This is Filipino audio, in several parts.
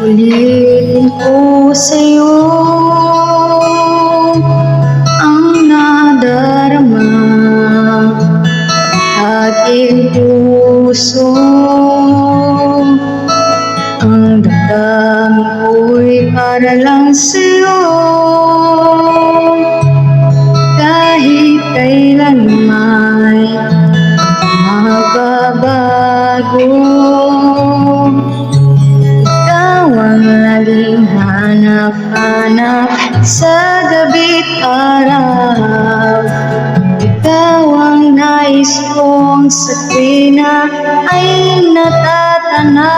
Ulitin ko sa'yo ang nadarama, aking puso. Ang damdamin ko'y para lang sa'yo, kahit kailan may mababago. Ikaw ang laging hanap-hanap sa gabi't araw. Ikaw ang nais kong sa tuwina ay natatanaw.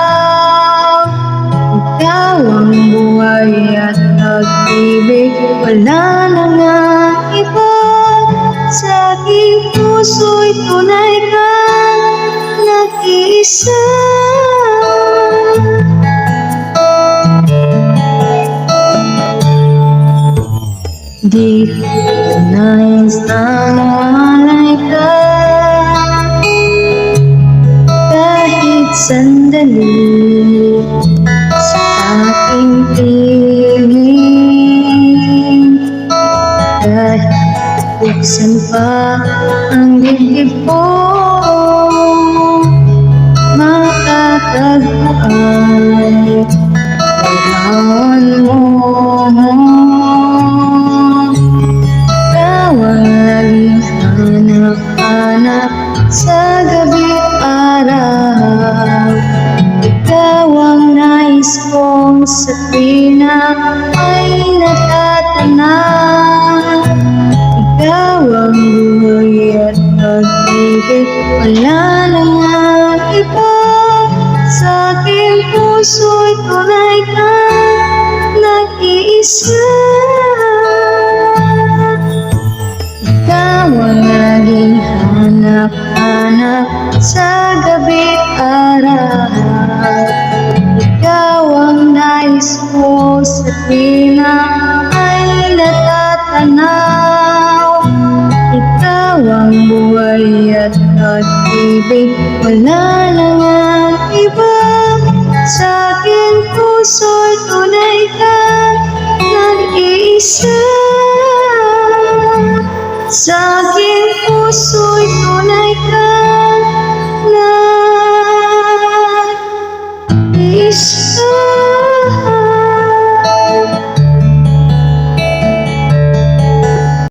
Ikaw ang buhay at pag-ibig, wala na nga iba. Sa aking puso'y tunay kang nag-iisa. Di ko nais na mawalay ka kahit sandali sa aking piling. Kahit buksan pa ang dibdib ko, matatagpo ay kailangan mo. Ikaw ang laging hanap-hanap sa gabi't araw. Ikaw ang nais kong sa tuwina ay natatanaw. Ikaw ang buhay at pag-ibig, wala na nga iba. Sa aking puso'y tunay kang nag-iisa. Ikaw ang laging hanap-hanap sa gabi't araw. Ikaw ang nais ko sa tuwina ay natatanaw. Ikaw ang buhay at pag-ibig, wala na nga iba. Sa aking puso'y tunay kang nag-iisa. Sa aking puso'y tunay kang nag-iisa.